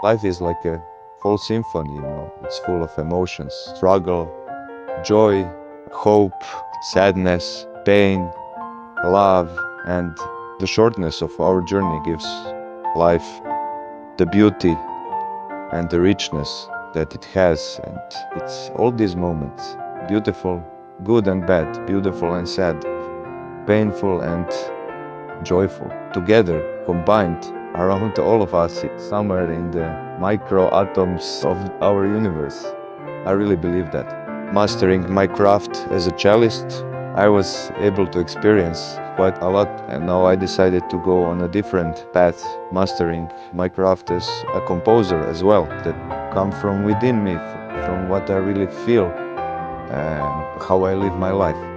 Life is like a full symphony, It's full of emotions, struggle, joy, hope, sadness, pain, love, and the shortness of our journey gives life the beauty and the richness that it has. And it's all these moments, beautiful, good and bad, beautiful and sad, painful and joyful, together, combined around all of us, it's somewhere in the micro atoms of our universe. I really believe that. Mastering my craft as a cellist, I was able to experience quite a lot, and now I decided to go on a different path, mastering my craft as a composer as well, that come from within me, from what I really feel and how I live my life.